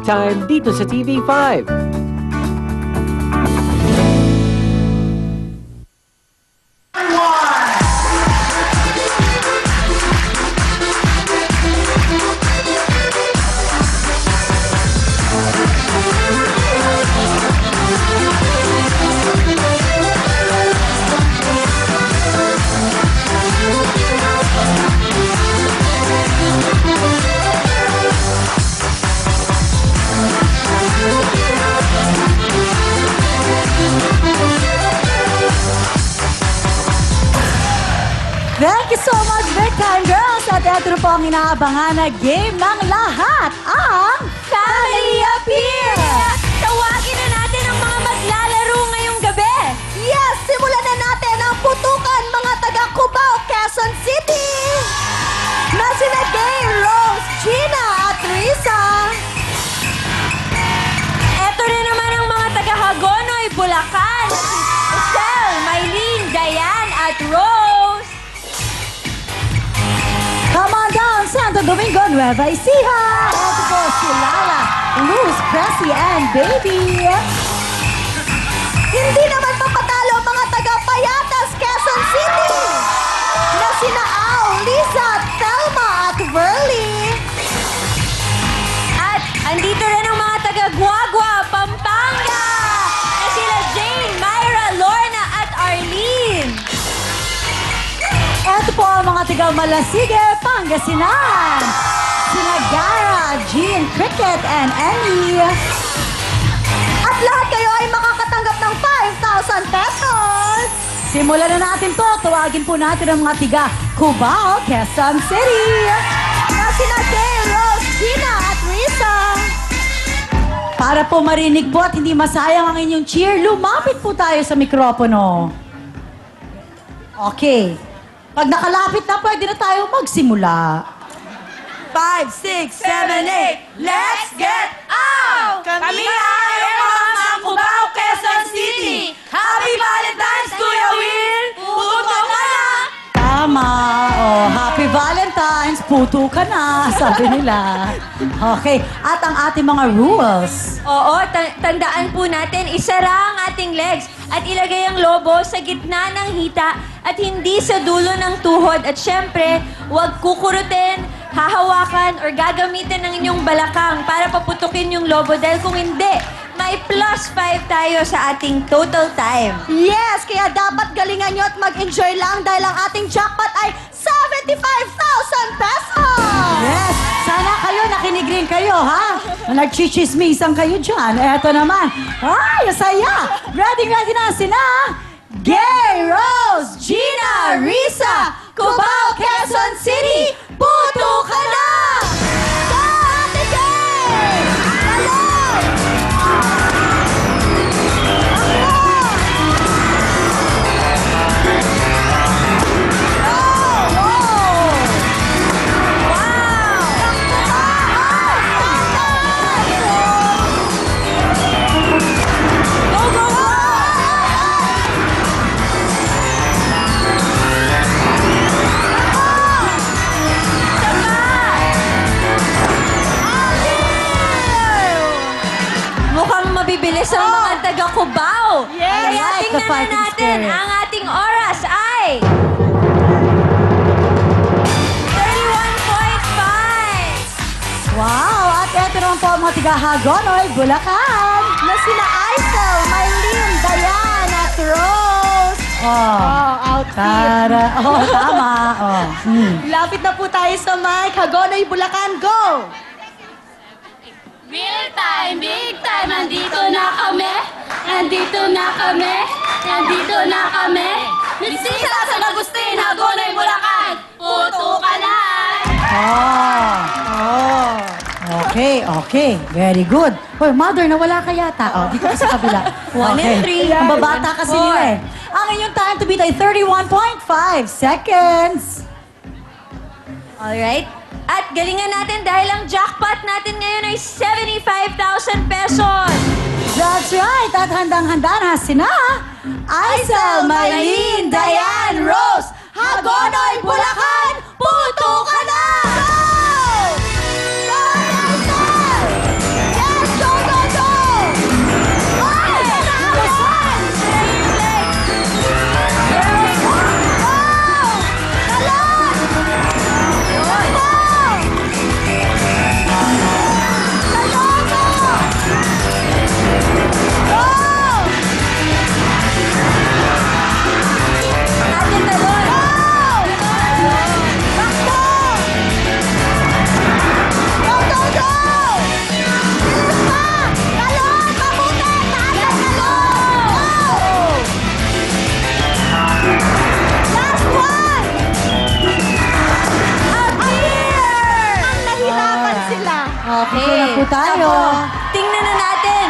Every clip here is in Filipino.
Time dito sa TV5. Thank you so much, big time girls! At ito na po ang inaabangan na game ng lahat, ang Family Appeal! Tawagin na natin ang mga maglalaro ngayong gabi. Yes! Simulan na natin ang putukan mga taga Cubao, Quezon City! Na sina Gay, Rose, Gina at Risa. Eto na naman ang mga taga Hagonoy, Bulacan. Estelle, Maylene, Diane at Rose. Come on down, Santo Domingo, Nueva Ecija! Ito po si Lala, Luz, Pressy, and Baby. Hindi naman papatalo mga taga Payatas, Quezon City! Na sina Au, Lisa, Thelma at Verly. At andito rin ang mga taga Guagua, Pampanga. Na sila Jane, Myra, Lorna at Arlene. Ito po ang mga taga Malasige, Pangasinan. Sina Gara, Jean, Cricket, and Emmy. At lahat kayo ay makakatanggap ng 5,000 pesos. Simulan na natin to. Tawagin po natin ang mga tiga Cubao, Quezon City. Na sina Gay, Rose, Gina at Risa. Para po marinig po at hindi masayang ang inyong cheer, lumapit po tayo sa mikropono. Okay. Pag nakalapit na, pwede na tayo magsimula. 5, 6, 7, 8, let's get out! Kami ay ang mga Cubao, Quezon City! Happy Valentine's, Kuya Will! Puto ka na! Tama. Oh, Happy Valentine's. Puto ka na, sabi nila. Okay. At ang ating mga rules. Oo, tandaan po natin, isara ang ating legs at ilagay ang lobo sa gitna ng hita at hindi sa dulo ng tuhod. At syempre, huwag kukurutin, hahawakan, or gagamitin ng inyong balakang para paputukin yung lobo dahil kung hindi, may plus 5 tayo sa ating total time. Yes, kaya dapat galingan nyo at mag-enjoy lang dahil ang ating jackpot ay 75,000 pesos! Yes, sana kayo nakinig rin kayo, ha? Nagchichismisan kayo dyan. Eto naman. Ay, saya! Ready na sina Gay, Rose, Gina, Risa, Cubao, Quezon City, puto ka na! Go, Ate Gay! Talon! Mukhang mabibilis ang mga taga Cubao. Yes. Kaya I like the tingnan na fighting natin, spirit. ang ating oras ay 31.5. Wow! At eto naman po ang mga tiga Hagonoy, Bulacan. Na sina Aisel, Maylene, Diane at Rose. Outfit. Tama. Lapit na po tayo sa mic. Hagonoy, Bulacan, go! Real time, big time, nandito na kami. Nandito na kami. Nandito na kami. Nagsisa sa Agustin, Hagonoy, Bulacan. Puto ka na. Okay. Very good. Hoy, mother, nawala ka yata. Dito ka sa kabila. 1 and 3. Ang babata kasi niyo eh. Ang inyong time to beat ay 31.5 seconds. Alright. At galingan natin dahil ang jackpot natin ngayon ay 75,000 pesos. That's right. At handang-handa na sina Aisel, Maylene, Diane, Rose, Hagonoy, Bulacan, puto ka na! Go! Go, Aisel! Yes, tingnan na natin.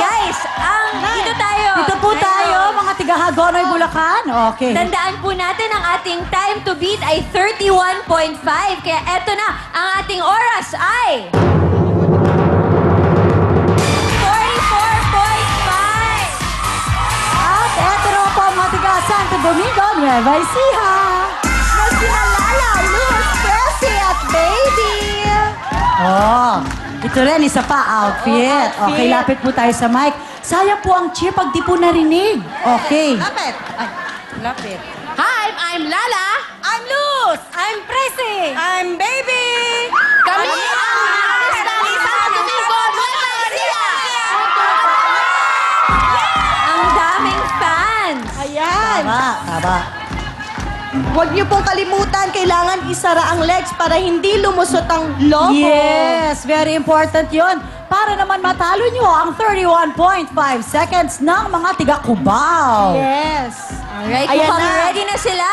Guys, dito tayo. Dito po tayo, mga tiga-Hagonoy, Bulacan. Okay. Tandaan po natin ang ating time to beat ay 31.5. Kaya eto na, ang ating oras ay 44.5. At eto na po mga tiga Santo Domingo, Nueva Ecija. Na sina Lala, Luz, Pressy at Baby. Oh, ito rin, isa pa, outfit. Okay, lapit po tayo sa mic. Sayang po ang cheer pag di po narinig. Okay. Lapit. Ay, lapit. Hi, I'm Lala. I'm Luz. I'm Pressy. I'm Baby. Kami ang Artista ni Santo Domingo, Nueva Ecija. Ang daming fans. Ayan. Tama. Huwag niyo pong kalimutan, kailangan isara ang legs para hindi lumusot ang lobo. Yes, very important yon. Para naman matalo nyo ang 31.5 seconds ng mga tiga-Cubao. Yes. Alright, Ayan mukhang na. ready na sila.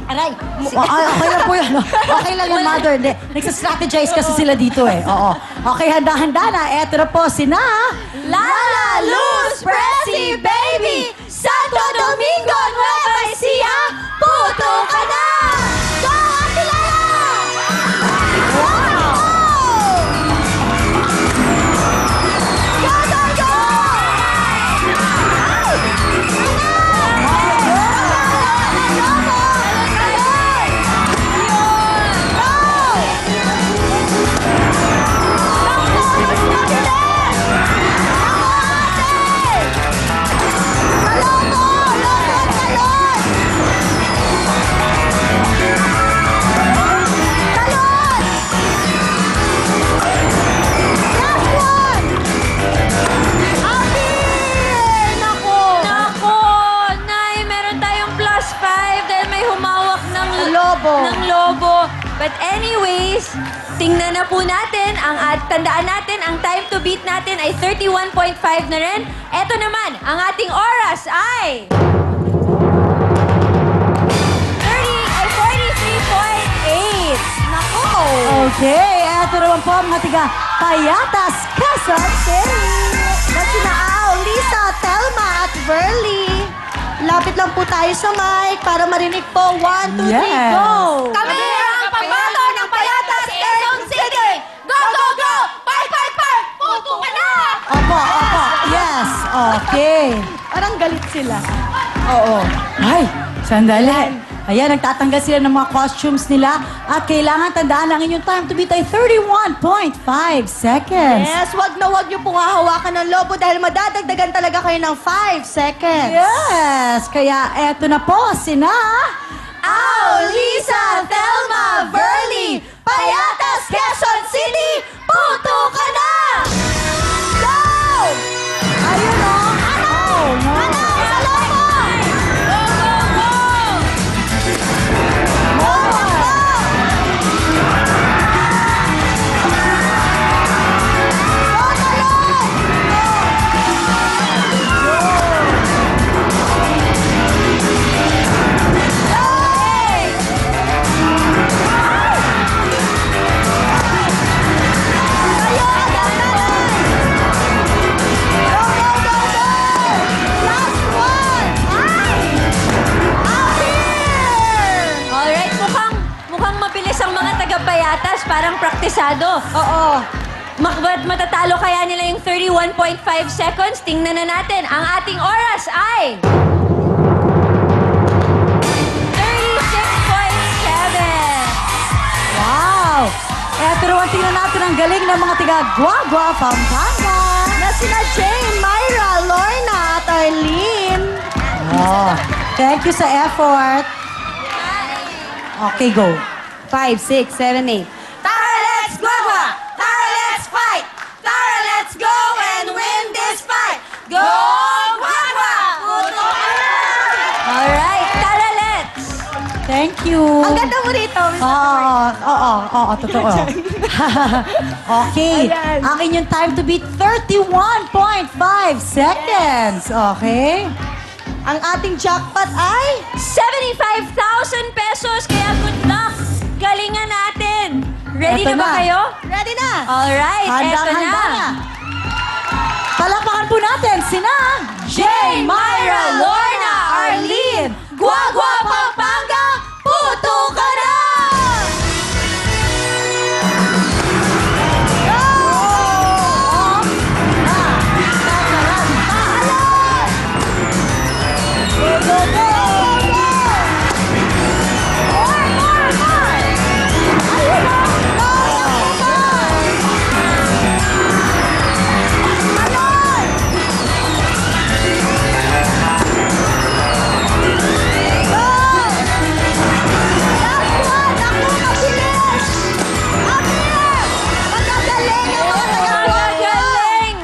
Aray. Okay lang po yan. Okay lang yan, Mother. Hindi. Nagsa-strategize kasi sila dito eh. Oo. Okay, handa-handa na. Eto na po sina... Lala, Luz, Pressy, Baby, Santo Domingo, Nueva Ecija, puto ka na! Go, Ate Lala! Wow! Go, go, go! Nako, Nay, meron tayong +5 dahil may humawak ng Lobo. ng lobo. But anyways, tingnan na po natin, tandaan natin, ang time to beat natin ay 31.5 na rin. Eto naman, ang ating oras ay 43.8. Nako! Okay, eto naman po mga tiga-Payatas, Quezon City. Na sina Ao, Lisa, Telma at Verly. Lapit lang po tayo sa mic para marinig po. 1, 2, 3, Yes. go! Kami ang pambato ng Payatas, Quezon City! Go, go, go! Fight, fight, fight! Puto ka na! Opo. Yes. Okay. Parang galit sila. Oo. Ay, sandali. Ayan, nagtatanggal sila ng mga costumes nila at kailangan tandaan ang inyong time to beat ay 31.5 seconds. Yes, wag na wag niyo pong hahawakan ng lobo dahil madadagdagan talaga kayo ng 5 seconds. Yes, kaya eto na po sina... Ao, Lisa, Telma, Verly, Payatas, Quezon City, puto ka na! Go! Ayun o. Oh, no. Ano? Sa lobo! Go, go, go! Alright, mukhang mabilis ang mga taga-Payatas, parang praktisado. Oo. Matatalo kaya nila yung 31.5 seconds? Tingnan na natin. Ang ating oras ay 36.7. Wow! Eto naman tingnan natin ang galing ng mga tiga-Guagua, Pampanga. Na sina Jane, Myra, Lorna at Arlene. Oh, thank you sa effort. Okay, go. 5, 6, 7, 8. Tara, let's Guagua! Tara, let's fight! Tara, let's go and win this fight! Go, Guagua! Puto ka na! Alright, tara, let's! Thank you. Ang ganda mo rito, Mr. Oo, totoo. Okay. Ayan. Ang inyong time to beat 31.5 seconds. Okay? Ang ating jackpot ay... 75,000 pesos, kaya good luck! Galingan natin! Ready Eto na ba kayo? Ready na. Alright, eto Handang-handa na. na. Palakpakan po natin sina Jane, Myra, Lorna, Arlene, Guagua, Pampanga, puto ka na! Magaling!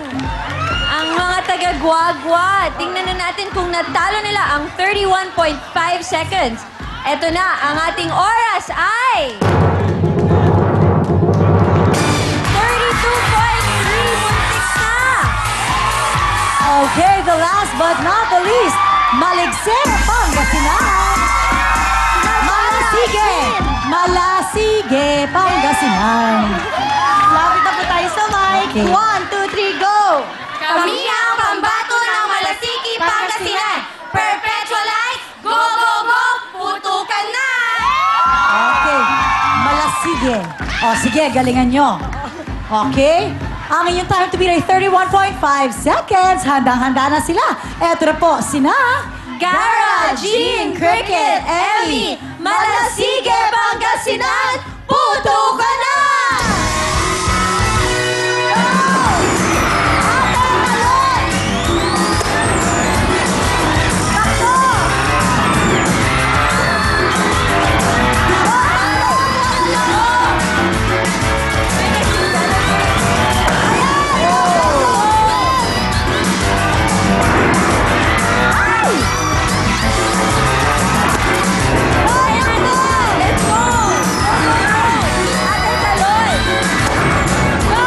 Ang mga taga-Guagua, tingnan na natin kung natalo nila ang 31.5 seconds. Eto na, ang ating oras ay... 32.3, muntik na! Okay, the last but not the least, Maligsin, Pangasinan. Malasige, Malasige, Pangasinan. Lapit na po tayo sa mic. Okay. 1, 2, 3, go! Kami ang pambato ng Malasiki, Pangasinan. Perpetual life, go, go, go, putukan na! Okay, Malasige. O, sige, galingan nyo. Okay? Ang inyong time to beat ay 31.5 seconds. Handang-handa na sila. Eto na po, sina... Gara, Jean, Cricket, Emmy, Malasige, Pangasinan, puto ka na! Let's go! Ate Talon! Go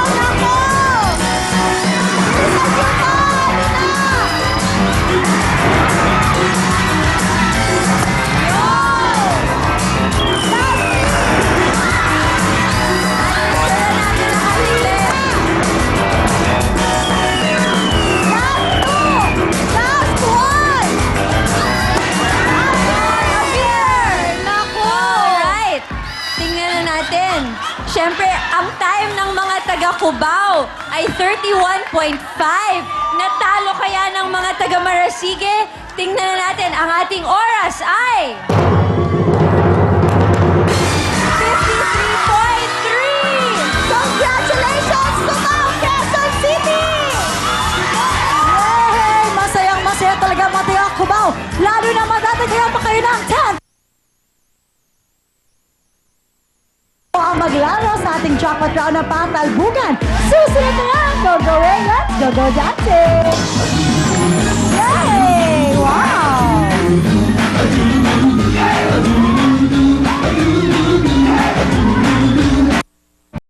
na po! Alright. Tingnan na natin. Siyempre, ang time ng mga taga-Cubao ay 31.5. Natalo kaya ng mga taga-Marasigue? Tingnan na natin. Ang ating oras ay... 53.3! Congratulations, Cubao, Quezon City! Yay! Masayang-masaya talaga mga taga Cubao. Lalo na madadagdagan pa kayo ng 10. Ang maglaro sa ating jackpot round ng Patalbugan. Susunod na nga, go go let's go go dancing!